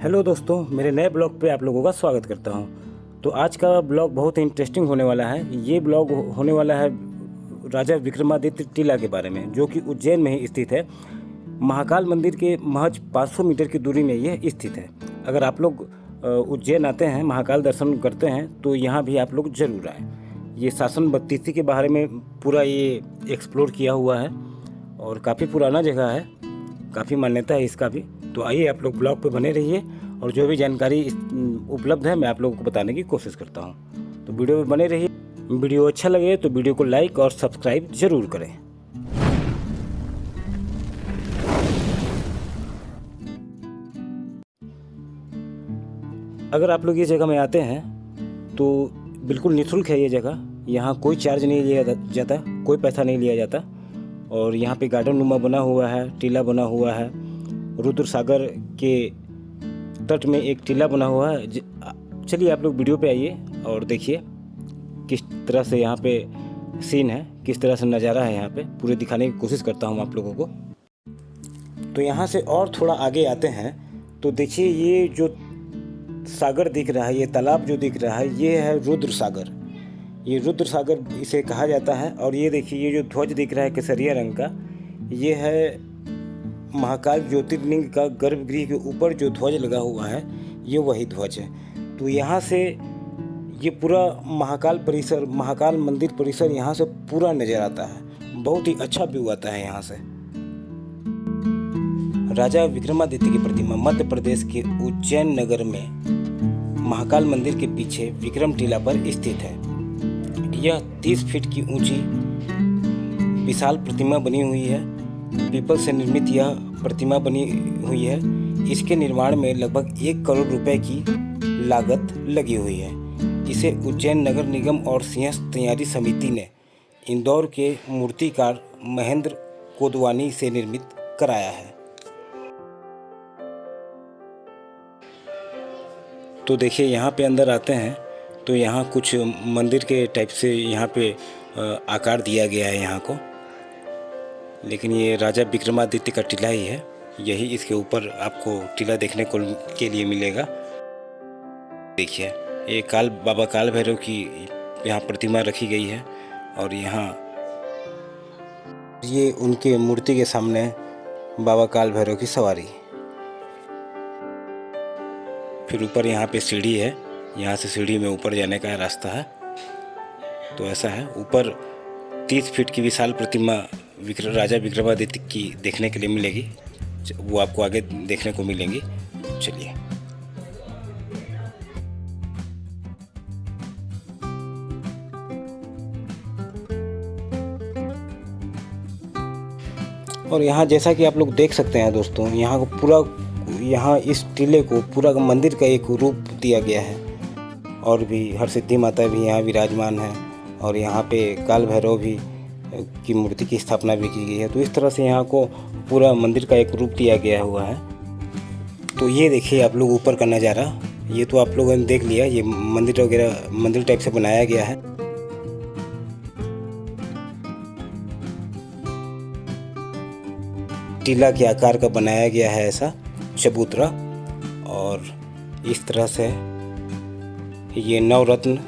Hello दोस्तों, मेरे नए ब्लॉग पे आप लोगों का स्वागत करता हूं। तो आज का ब्लॉग बहुत ही इंटरेस्टिंग होने वाला है। ये ब्लॉग होने वाला है राजा विक्रमादित्य टीला के बारे में, जो कि उज्जैन में ही स्थित है। महाकाल मंदिर के महज 500 मीटर की दूरी में यह स्थित है। अगर आप लोग उज्जैन आते हैं, महाकाल दर्शन करते हैं, तो यहाँ भी आप लोग ज़रूर आएँ। ये शासन बत्तीसी के बारे में पूरा ये एक्सप्लोर किया हुआ है और काफ़ी पुराना जगह है, काफ़ी मान्यता है इसका भी। तो आइए आप लोग ब्लॉग पे बने रहिए और जो भी जानकारी उपलब्ध है मैं आप लोगों को बताने की कोशिश करता हूँ। तो वीडियो में बने रहिए। वीडियो अच्छा लगे तो वीडियो को लाइक और सब्सक्राइब ज़रूर करें। अगर आप लोग ये जगह में आते हैं तो बिल्कुल निःशुल्क है ये जगह। यहाँ कोई चार्ज नहीं लिया जाता, कोई पैसा नहीं लिया जाता। और यहाँ पे गार्डन नुमा बना हुआ है, टीला बना हुआ है। रुद्र सागर के तट में एक टीला बना हुआ है। चलिए आप लोग वीडियो पे आइए और देखिए किस तरह से यहाँ पे सीन है, किस तरह से नज़ारा है। यहाँ पे पूरे दिखाने की कोशिश करता हूँ आप लोगों को। तो यहाँ से और थोड़ा आगे आते हैं तो देखिए ये जो सागर दिख रहा है, ये तालाब जो दिख रहा है, ये है रुद्र सागर। ये रुद्र सागर इसे कहा जाता है। और ये देखिए ये जो ध्वज दिख रहा है केसरिया रंग का, ये है महाकाल ज्योतिर्लिंग का गर्भगृह के ऊपर जो ध्वज लगा हुआ है, ये वही ध्वज है। तो यहाँ से ये पूरा महाकाल परिसर, महाकाल मंदिर परिसर यहाँ से पूरा नजर आता है। बहुत ही अच्छा व्यू आता है यहाँ से। राजा विक्रमादित्य की प्रतिमा मध्य प्रदेश के उज्जैन नगर में महाकाल मंदिर के पीछे विक्रम टीला पर स्थित है। यह 30 फीट की ऊंची विशाल प्रतिमा बनी हुई है। पीपल से निर्मित यह प्रतिमा बनी हुई है। इसके निर्माण में लगभग 1 करोड़ रुपए की लागत लगी हुई है। इसे उज्जैन नगर निगम और सिंहस्थ तैयारी समिति ने इंदौर के मूर्तिकार महेंद्र कोदवानी से निर्मित कराया है। तो देखिए यहाँ पे अंदर आते हैं तो यहाँ कुछ मंदिर के टाइप से यहाँ पे आकार दिया गया है यहाँ को। लेकिन ये राजा विक्रमादित्य का टीला ही है। यही इसके ऊपर आपको टीला देखने को के लिए मिलेगा। देखिए ये बाबा काल भैरव की यहाँ प्रतिमा रखी गई है। और यहाँ ये उनके मूर्ति के सामने बाबा काल भैरव की सवारी। फिर ऊपर यहाँ पे सीढ़ी है, यहाँ से सीढ़ी में ऊपर जाने का रास्ता है। तो ऐसा है, ऊपर 30 फीट की विशाल प्रतिमा राजा विक्रमादित्य की देखने के लिए मिलेगी। वो आपको आगे देखने को मिलेंगी। चलिए और यहाँ जैसा कि आप लोग देख सकते हैं दोस्तों, यहाँ को पूरा, यहाँ इस टीले को पूरा मंदिर का एक रूप दिया गया है। और भी हरसिद्धि माता भी यहाँ विराजमान है और यहाँ पे काल भैरव भी की मूर्ति की स्थापना भी की गई है। तो इस तरह से यहाँ को पूरा मंदिर का एक रूप दिया गया हुआ है। तो ये देखिए आप लोग ऊपर का नज़ारा, ये तो आप लोगों ने देख लिया। ये मंदिर वगैरह मंदिर टाइप से बनाया गया है। टीला के आकार का बनाया गया है ऐसा चबूतरा। और इस तरह से ये नवरत्न,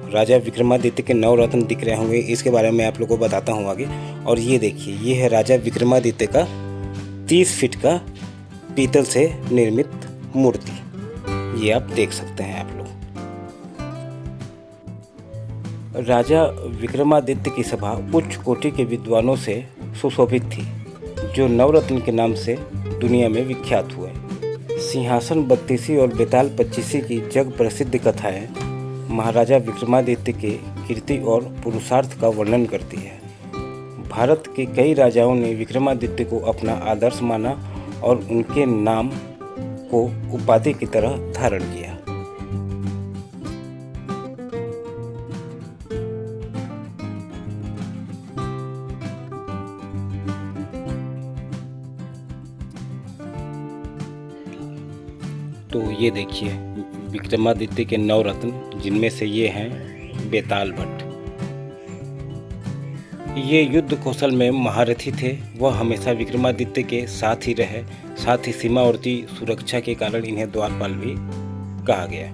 राजा विक्रमादित्य के 9 रत्न दिख रहे होंगे, इसके बारे में आप लोगों को बताता हूँ आगे। और ये देखिए ये है राजा विक्रमादित्य का 30 फीट का पीतल से निर्मित मूर्ति। ये आप देख सकते हैं आप लोग। राजा विक्रमादित्य की सभा उच्च कोटि के विद्वानों से सुशोभित थी, जो नवरत्न के नाम से दुनिया में विख्यात हुए। सिंहासन बत्तीसी और बेताल पच्चीसी की जग प्रसिद्ध कथाएं महाराजा विक्रमादित्य के कीर्ति और पुरुषार्थ का वर्णन करती है। भारत के कई राजाओं ने विक्रमादित्य को अपना आदर्श माना और उनके नाम को उपाधि की तरह धारण किया। तो ये देखिए विक्रमादित्य के 9 रत्न, जिनमें से ये हैं बेताल भट्ट। ये युद्ध कौशल में महारथी थे। वह हमेशा विक्रमादित्य के साथ ही रहे। साथ ही सीमावर्ती सुरक्षा के कारण इन्हें द्वारपाल भी कहा गया।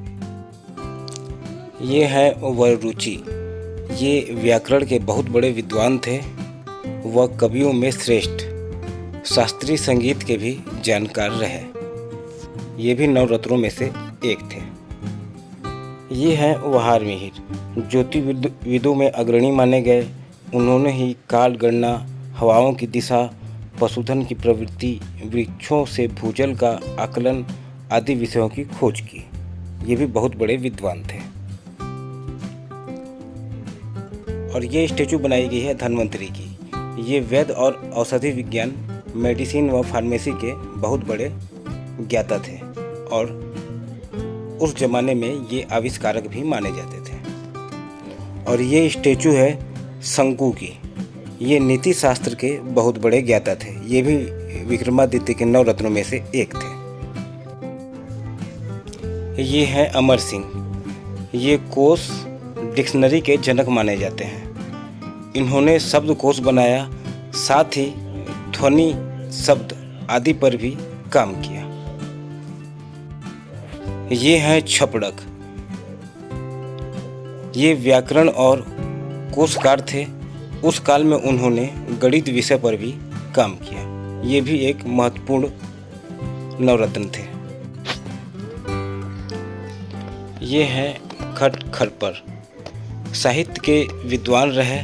ये है वररुचि। ये व्याकरण के बहुत बड़े विद्वान थे। वह कवियों में श्रेष्ठ, शास्त्रीय संगीत के भी जानकार रहे। ये भी नवरत्नों में से एक थे। ये हैं वहार मिहिर, ज्योतिर्विदों में अग्रणी माने गए। उन्होंने ही काल गणना, हवाओं की दिशा, पशुधन की प्रवृत्ति, वृक्षों से भूजल का आकलन आदि विषयों की खोज की। ये भी बहुत बड़े विद्वान थे। और ये स्टेचू बनाई गई है धन्वंतरी की। ये वैद्य और औषधि विज्ञान, मेडिसिन व फार्मेसी के बहुत बड़े ज्ञाता थे और उस जमाने में ये आविष्कारक भी माने जाते थे। और ये स्टेचू है शंकु की। ये नीति शास्त्र के बहुत बड़े ज्ञाता थे। ये भी विक्रमादित्य के नवरत्नों में से एक थे। ये हैं अमर सिंह। ये कोश डिक्शनरी के जनक माने जाते हैं। इन्होंने शब्दकोश बनाया, साथ ही ध्वनि, शब्द आदि पर भी काम किया। ये हैं छपड़क। ये व्याकरण और कोशकार थे। उस काल में उन्होंने गणित विषय पर भी काम किया। ये भी एक महत्वपूर्ण नवरत्न थे। ये हैं खट खरपर। साहित्य के विद्वान रहे।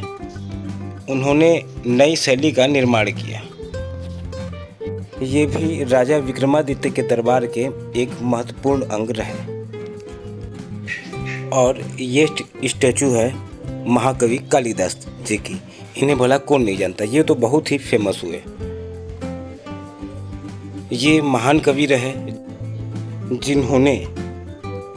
उन्होंने नई शैली का निर्माण किया। ये भी राजा विक्रमादित्य के दरबार के एक महत्वपूर्ण अंग रहे। और ये स्टैचू है महाकवि कालिदास जी की। इन्हें भला कौन नहीं जानता, ये तो बहुत ही फेमस हुए। ये महान कवि रहे जिन्होंने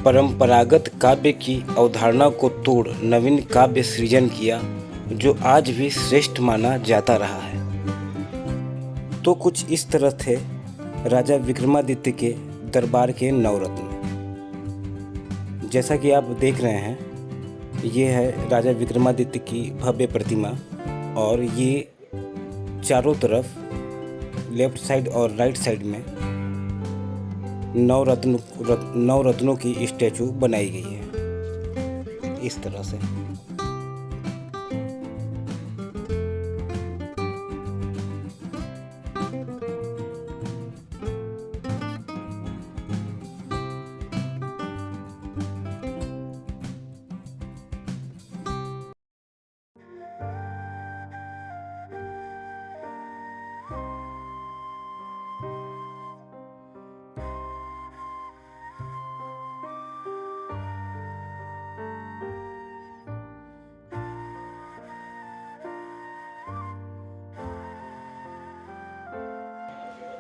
परंपरागत काव्य की अवधारणा को तोड़ नवीन काव्य सृजन किया, जो आज भी श्रेष्ठ माना जाता रहा है। तो कुछ इस तरह थे राजा विक्रमादित्य के दरबार के नवरत्न। जैसा कि आप देख रहे हैं, ये है राजा विक्रमादित्य की भव्य प्रतिमा। और ये चारों तरफ लेफ्ट साइड और राइट साइड में नवरत्नों की स्टैचू बनाई गई है इस तरह से।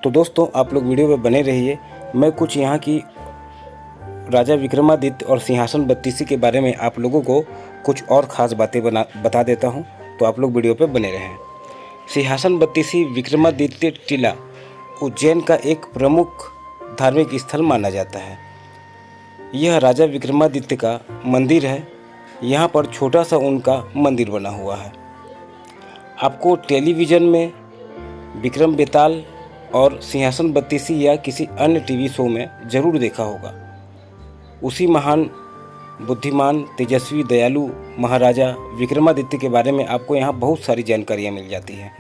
तो दोस्तों, आप लोग वीडियो में बने रहिए। मैं कुछ यहाँ की राजा विक्रमादित्य और सिंहासन बत्तीसी के बारे में आप लोगों को कुछ और ख़ास बातें बता देता हूँ, तो आप लोग वीडियो पर बने रहें। सिंहासन बत्तीसी विक्रमादित्य टीला उज्जैन का एक प्रमुख धार्मिक स्थल माना जाता है। यह राजा विक्रमादित्य का मंदिर है। यहाँ पर छोटा सा उनका मंदिर बना हुआ है। आपको टेलीविज़न में विक्रम बेताल और सिंहासन बत्तीसी या किसी अन्य टीवी शो में ज़रूर देखा होगा। उसी महान, बुद्धिमान, तेजस्वी, दयालु महाराजा विक्रमादित्य के बारे में आपको यहाँ बहुत सारी जानकारियाँ मिल जाती हैं।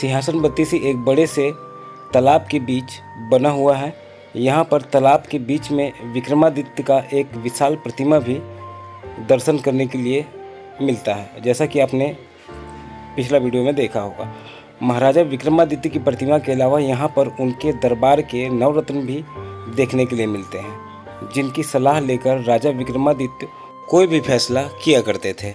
सिंहासन बत्तीसी एक बड़े से तालाब के बीच बना हुआ है। यहाँ पर तालाब के बीच में विक्रमादित्य का एक विशाल प्रतिमा भी दर्शन करने के लिए मिलता है, जैसा कि आपने पिछला वीडियो में देखा होगा। महाराजा विक्रमादित्य की प्रतिमा के अलावा यहाँ पर उनके दरबार के नवरत्न भी देखने के लिए मिलते हैं, जिनकी सलाह लेकर राजा विक्रमादित्य कोई भी फैसला किया करते थे।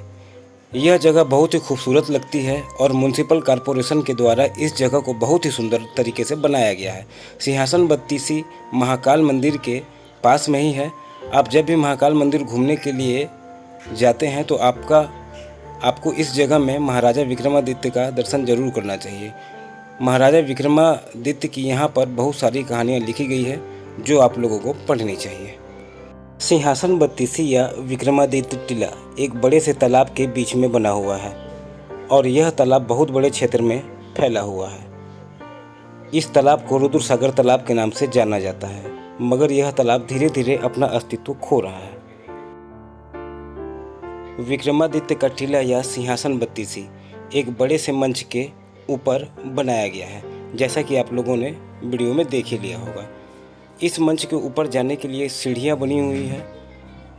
यह जगह बहुत ही खूबसूरत लगती है और म्युनिसिपल कॉरपोरेशन के द्वारा इस जगह को बहुत ही सुंदर तरीके से बनाया गया है। सिंहासन बत्तीसी महाकाल मंदिर के पास में ही है। आप जब भी महाकाल मंदिर घूमने के लिए जाते हैं तो आपको इस जगह में महाराजा विक्रमादित्य का दर्शन जरूर करना चाहिए। महाराजा विक्रमादित्य की यहाँ पर बहुत सारी कहानियाँ लिखी गई है, जो आप लोगों को पढ़नी चाहिए। सिंहासन बत्तीसी या विक्रमादित्य टीला एक बड़े से तालाब के बीच में बना हुआ है। और यह तालाब बहुत बड़े क्षेत्र में फैला हुआ है। इस तालाब को रुद्र सागर तालाब के नाम से जाना जाता है, मगर यह तालाब धीरे धीरे अपना अस्तित्व खो रहा है। विक्रमादित्य का टीला या सिंहासन बत्तीसी एक बड़े से मंच के ऊपर बनाया गया है, जैसा कि आप लोगों ने वीडियो में देख ही लिया होगा। इस मंच के ऊपर जाने के लिए सीढ़ियाँ बनी हुई है।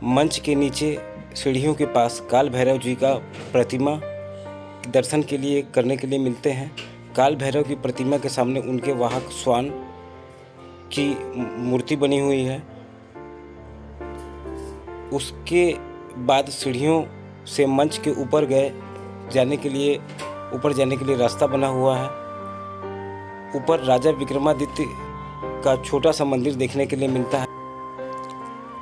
मंच के नीचे सीढ़ियों के पास काल भैरव जी का प्रतिमा दर्शन के लिए करने के लिए मिलते हैं। काल भैरव की प्रतिमा के सामने उनके वाहक श्वान की मूर्ति बनी हुई है। उसके बाद सीढ़ियों से मंच के ऊपर जाने के लिए रास्ता बना हुआ है। ऊपर राजा विक्रमादित्य का छोटा सा मंदिर देखने के लिए मिलता है।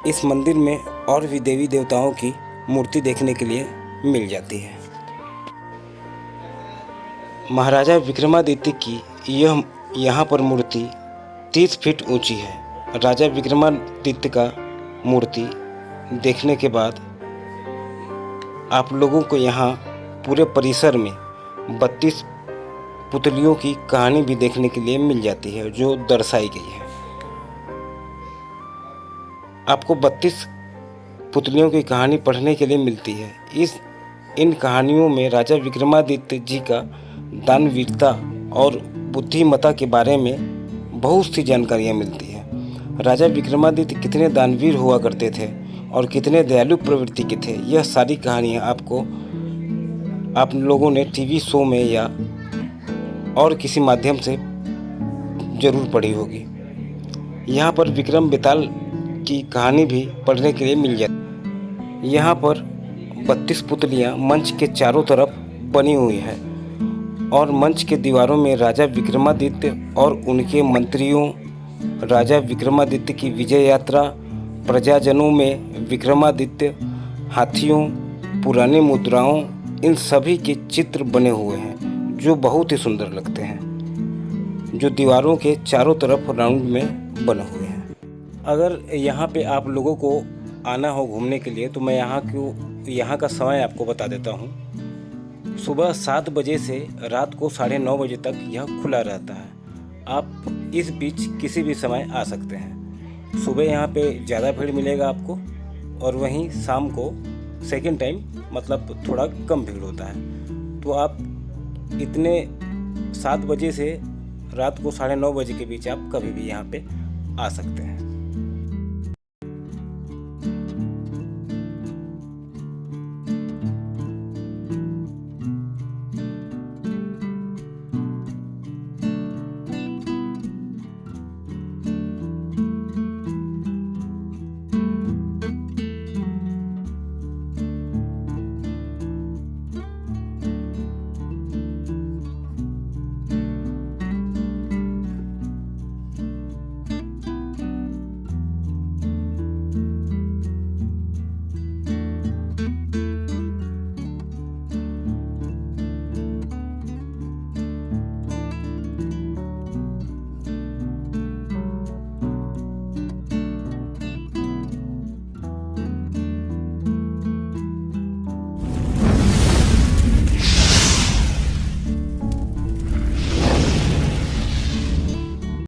इस मंदिर में और भी देवी देवताओं की मूर्ति देखने के लिए मिल जाती है। महाराजा विक्रमादित्य की यहाँ पर मूर्ति 30 फीट ऊंची है। राजा विक्रमादित्य का मूर्ति देखने के बाद आप लोगों को यहाँ पूरे परिसर में 32 पुतलियों की कहानी भी देखने के लिए मिल जाती है, जो दर्शाई गई है। आपको 32 पुतलियों की कहानी पढ़ने के लिए मिलती है। इन कहानियों में राजा विक्रमादित्य जी का दानवीरता और बुद्धिमत्ता के बारे में बहुत सी जानकारियाँ मिलती हैं। राजा विक्रमादित्य कितने दानवीर हुआ करते थे और कितने दयालु प्रवृत्ति के थे, यह सारी कहानियाँ आप लोगों ने टीवी शो में या और किसी माध्यम से ज़रूर पढ़ी होगी। यहाँ पर विक्रम बेताल की कहानी भी पढ़ने के लिए मिल जाती है। यहाँ पर 32 पुतलियाँ मंच के चारों तरफ बनी हुई है और मंच के दीवारों में राजा विक्रमादित्य और उनके मंत्रियों, राजा विक्रमादित्य की विजय यात्रा, प्रजाजनों में विक्रमादित्य, हाथियों, पुरानी मुद्राओं, इन सभी के चित्र बने हुए हैं, जो बहुत ही सुंदर लगते हैं, जो दीवारों के चारों तरफ राउंड में बने हुए हैं। अगर यहाँ पे आप लोगों को आना हो घूमने के लिए तो मैं यहाँ का समय आपको बता देता हूँ। सुबह 7 बजे से रात को 9:30 बजे तक यह खुला रहता है। आप इस बीच किसी भी समय आ सकते हैं। सुबह यहाँ पे ज़्यादा भीड़ मिलेगा आपको, और वहीं शाम को सेकंड टाइम मतलब थोड़ा कम भीड़ होता है। तो आप इतने 7 बजे से रात को 9:30 बजे के बीच आप कभी भी यहाँ पे आ सकते हैं।